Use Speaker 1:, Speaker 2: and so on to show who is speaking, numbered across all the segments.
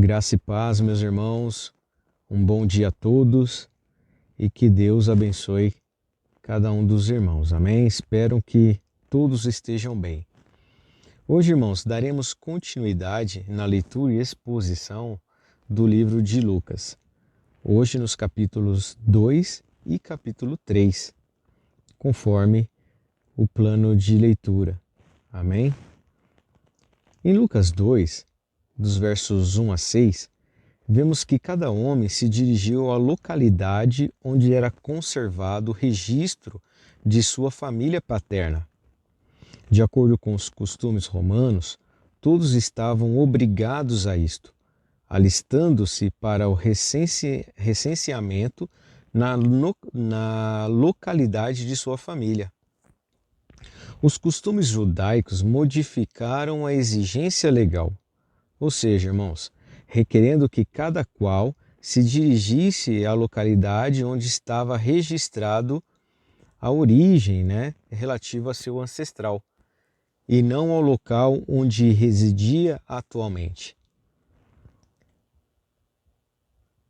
Speaker 1: Graça e paz, meus irmãos. Um bom dia a todos e que Deus abençoe cada um dos irmãos. Amém? Espero que todos estejam bem. Hoje, irmãos, daremos continuidade na leitura e exposição do livro de Lucas. Hoje nos capítulos 2 e capítulo 3, conforme o plano de leitura. Amém? Em Lucas 2, dos versos 1 a 6, vemos que cada homem se dirigiu à localidade onde era conservado o registro de sua família paterna. De acordo com os costumes romanos, todos estavam obrigados a isto, alistando-se para o recenseamento na localidade de sua família. Os costumes judaicos modificaram a exigência legal, ou seja, irmãos, requerendo que cada qual se dirigisse à localidade onde estava registrado a origem, relativa a seu ancestral, e não ao local onde residia atualmente.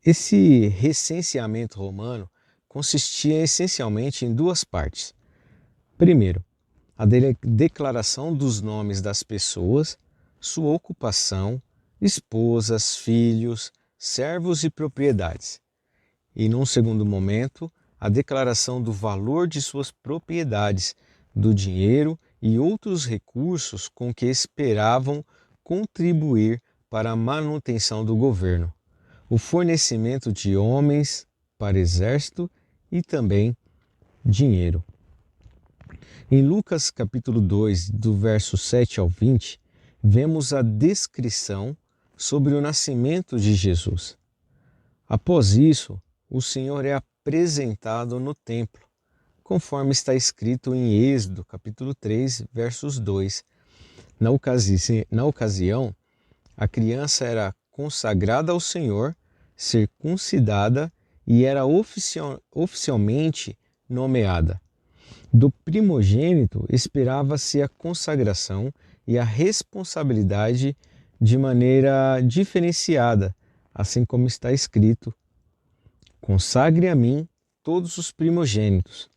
Speaker 1: Esse recenseamento romano consistia essencialmente em duas partes. Primeiro, a declaração dos nomes das pessoas, sua ocupação, esposas, filhos, servos e propriedades. E, num segundo momento, a declaração do valor de suas propriedades, do dinheiro e outros recursos com que esperavam contribuir para a manutenção do governo, o fornecimento de homens para exército e também dinheiro. Em Lucas capítulo 2, do verso 7 ao 20, vemos a descrição sobre o nascimento de Jesus. Após isso, o Senhor é apresentado no templo, conforme está escrito em Êxodo capítulo 3, versos 2. Na ocasião, a criança era consagrada ao Senhor, circuncidada e era oficialmente nomeada. Do primogênito esperava-se a consagração e a responsabilidade de maneira diferenciada, assim como está escrito: consagre a mim todos os primogênitos.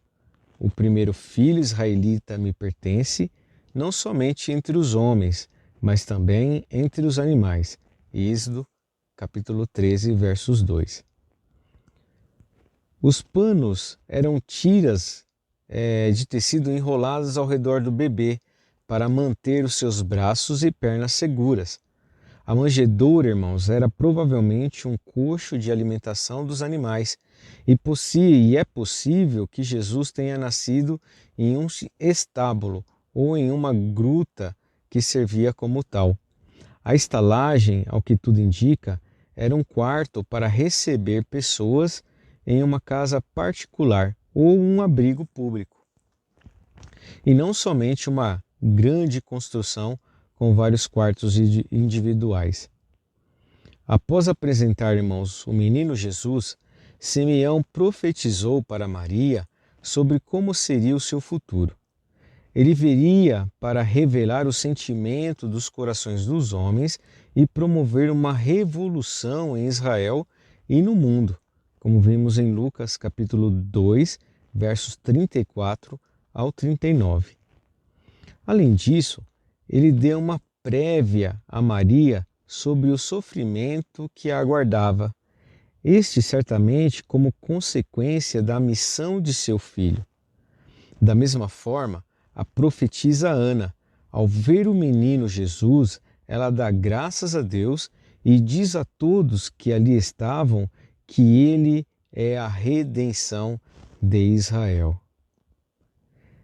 Speaker 1: O primeiro filho israelita me pertence, não somente entre os homens, mas também entre os animais. Êxodo, capítulo 13, versos 2. Os panos eram tiras de tecido enroladas ao redor do bebê para manter os seus braços e pernas seguras. A manjedoura, irmãos, era provavelmente um coxo de alimentação dos animais e é possível que Jesus tenha nascido em um estábulo ou em uma gruta que servia como tal. A estalagem, ao que tudo indica, era um quarto para receber pessoas em uma casa particular ou um abrigo público. E não somente uma grande construção com vários quartos individuais. Após apresentar, irmãos, o menino Jesus, Simeão profetizou para Maria sobre como seria o seu futuro. Ele viria para revelar o sentimento dos corações dos homens e promover uma revolução em Israel e no mundo, como vimos em Lucas capítulo 2, versos 34 ao 39. Além disso, ele deu uma prévia a Maria sobre o sofrimento que a aguardava, este certamente como consequência da missão de seu filho. Da mesma forma, a profetisa Ana, ao ver o menino Jesus, ela dá graças a Deus e diz a todos que ali estavam que ele é a redenção de Israel.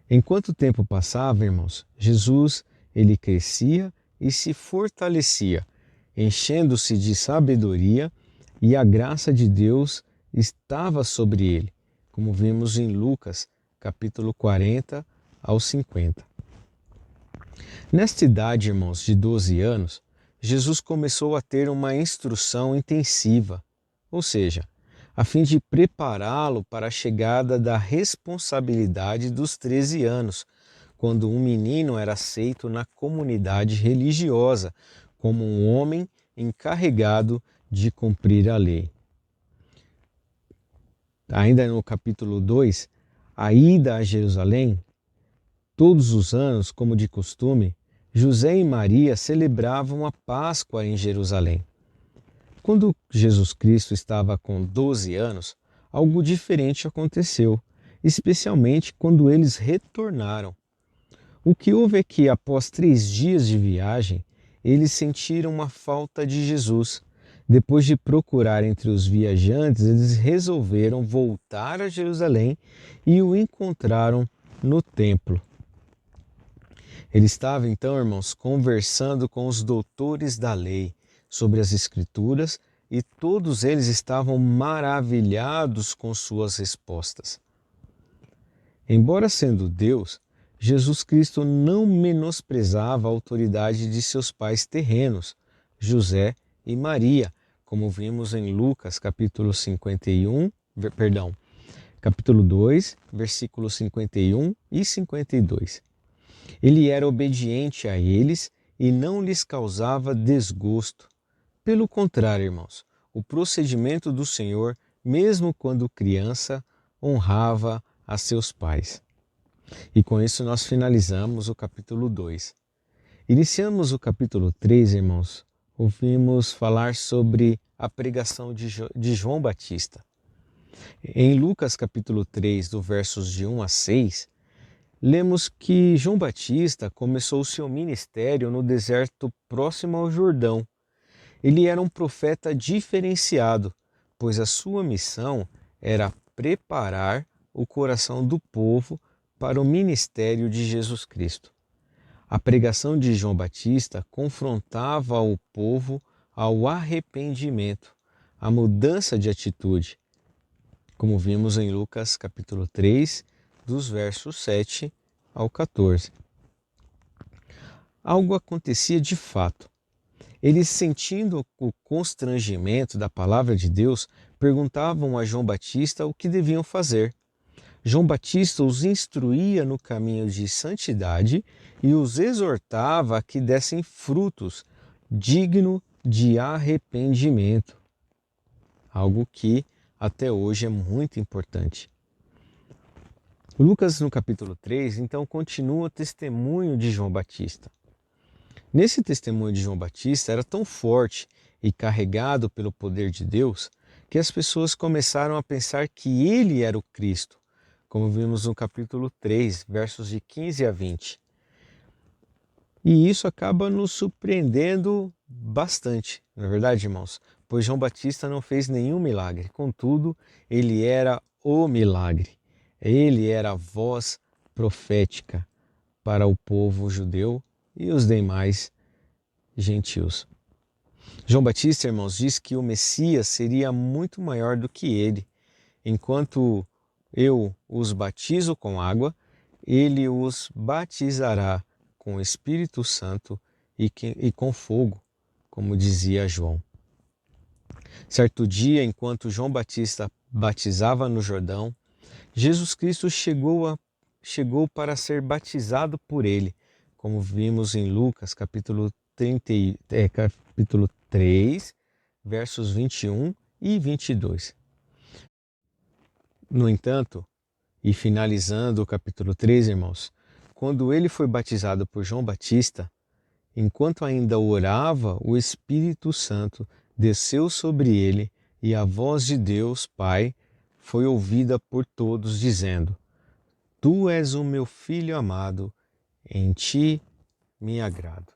Speaker 1: Enquanto o tempo passava, irmãos, Jesus, ele crescia e se fortalecia, enchendo-se de sabedoria, e a graça de Deus estava sobre ele, como vimos em Lucas, capítulo 40 ao 50. Nesta idade, irmãos, de 12 anos, Jesus começou a ter uma instrução intensiva, ou seja, a fim de prepará-lo para a chegada da responsabilidade dos 13 anos, quando um menino era aceito na comunidade religiosa como um homem encarregado de cumprir a lei. Ainda no capítulo 2, a ida a Jerusalém, todos os anos, como de costume, José e Maria celebravam a Páscoa em Jerusalém. Quando Jesus Cristo estava com 12 anos, algo diferente aconteceu, especialmente quando eles retornaram. O que houve é que, após 3 dias de viagem, eles sentiram uma falta de Jesus. Depois de procurar entre os viajantes, eles resolveram voltar a Jerusalém e o encontraram no templo. Ele estava então, irmãos, conversando com os doutores da lei sobre as Escrituras e todos eles estavam maravilhados com suas respostas. Embora sendo Deus, Jesus Cristo não menosprezava a autoridade de seus pais terrenos, José e Maria, como vimos em Lucas capítulo 2, versículos 51 e 52. Ele era obediente a eles e não lhes causava desgosto. Pelo contrário, irmãos, o procedimento do Senhor, mesmo quando criança, honrava a seus pais. E com isso nós finalizamos o capítulo 2. Iniciamos o capítulo 3, irmãos. Ouvimos falar sobre a pregação de João Batista. Em Lucas capítulo 3, do versos de 1 a 6, lemos que João Batista começou o seu ministério no deserto próximo ao Jordão. Ele era um profeta diferenciado, pois a sua missão era preparar o coração do povo para o ministério de Jesus Cristo. A pregação de João Batista confrontava o povo ao arrependimento, à mudança de atitude, como vimos em Lucas capítulo 3, dos versos 7 ao 14. Algo acontecia de fato. Eles, sentindo o constrangimento da palavra de Deus, perguntavam a João Batista o que deviam fazer. João Batista os instruía no caminho de santidade e os exortava a que dessem frutos digno de arrependimento. Algo que até hoje é muito importante. Lucas, no capítulo 3, então continua o testemunho de João Batista. Nesse testemunho de João Batista era tão forte e carregado pelo poder de Deus que as pessoas começaram a pensar que ele era o Cristo, como vimos no capítulo 3, versos de 15 a 20. E isso acaba nos surpreendendo bastante, não é verdade, irmãos? Pois João Batista não fez nenhum milagre, contudo, ele era o milagre. Ele era a voz profética para o povo judeu e os demais gentios. João Batista, irmãos, diz que o Messias seria muito maior do que ele. Enquanto eu os batizo com água, ele os batizará com o Espírito Santo e com fogo, como dizia João. Certo dia, enquanto João Batista batizava no Jordão, Jesus Cristo chegou para ser batizado por ele, como vimos em Lucas capítulo 3, versos 21 e 22. No entanto, e finalizando o capítulo 3, irmãos, quando ele foi batizado por João Batista, enquanto ainda orava, o Espírito Santo desceu sobre ele e a voz de Deus, Pai, foi ouvida por todos, dizendo: Tu és o meu Filho amado, em ti me agrado.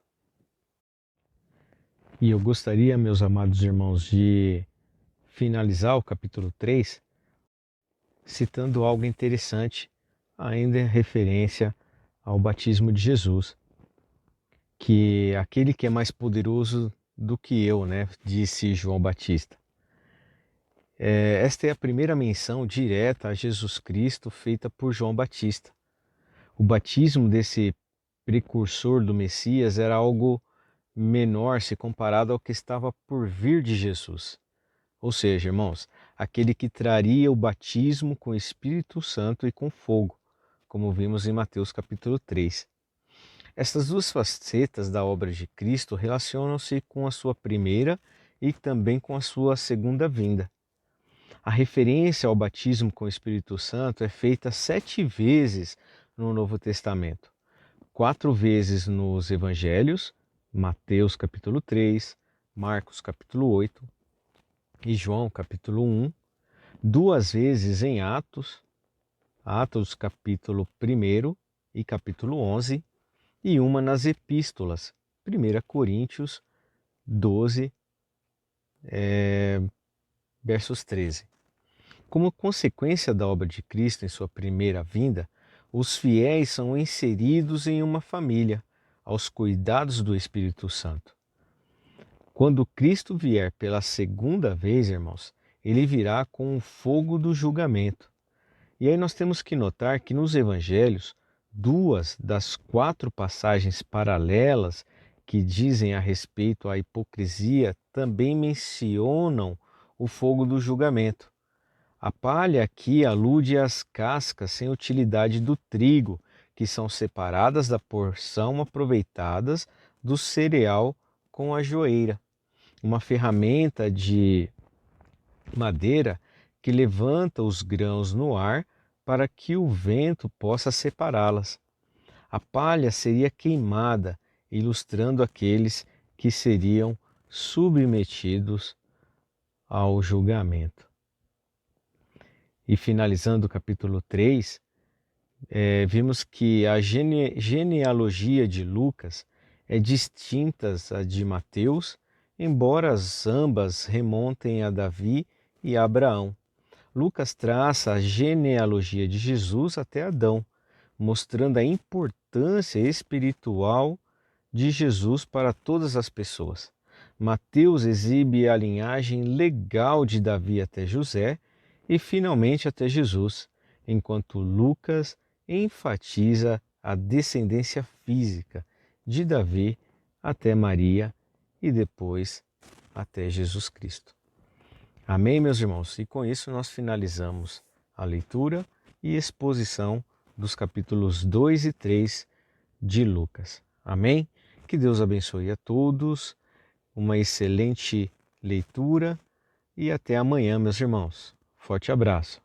Speaker 1: E eu gostaria, meus amados irmãos, de finalizar o capítulo 3 citando algo interessante, ainda em referência ao batismo de Jesus, que aquele que é mais poderoso do que eu, disse João Batista. Esta é a primeira menção direta a Jesus Cristo feita por João Batista. O batismo desse precursor do Messias era algo menor se comparado ao que estava por vir de Jesus. Ou seja, irmãos, aquele que traria o batismo com o Espírito Santo e com fogo, como vimos em Mateus capítulo 3. Essas duas facetas da obra de Cristo relacionam-se com a sua primeira e também com a sua segunda vinda. A referência ao batismo com o Espírito Santo é feita 7 vezes no Novo Testamento. 4 vezes nos Evangelhos, Mateus capítulo 3, Marcos capítulo 8 e João capítulo 1. 2 vezes em Atos, Atos capítulo 1 e capítulo 11. E uma nas epístolas, 1 Coríntios 12, versos 13. Como consequência da obra de Cristo em sua primeira vinda, os fiéis são inseridos em uma família, aos cuidados do Espírito Santo. Quando Cristo vier pela segunda vez, irmãos, ele virá com o fogo do julgamento. E aí nós temos que notar que nos evangelhos, 2 das 4 passagens paralelas que dizem a respeito à hipocrisia também mencionam o fogo do julgamento. A palha aqui alude às cascas sem utilidade do trigo, que são separadas da porção aproveitadas do cereal com a joeira, uma ferramenta de madeira que levanta os grãos no ar para que o vento possa separá-las. A palha seria queimada, ilustrando aqueles que seriam submetidos ao julgamento. E finalizando o capítulo 3, vimos que a genealogia de Lucas é distinta da de Mateus, embora ambas remontem a Davi e a Abraão. Lucas traça a genealogia de Jesus até Adão, mostrando a importância espiritual de Jesus para todas as pessoas. Mateus exibe a linhagem legal de Davi até José e finalmente até Jesus, enquanto Lucas enfatiza a descendência física de Davi até Maria e depois até Jesus Cristo. Amém, meus irmãos? E com isso nós finalizamos a leitura e exposição dos capítulos 2 e 3 de Lucas. Amém? Que Deus abençoe a todos, uma excelente leitura e até amanhã, meus irmãos. Forte abraço.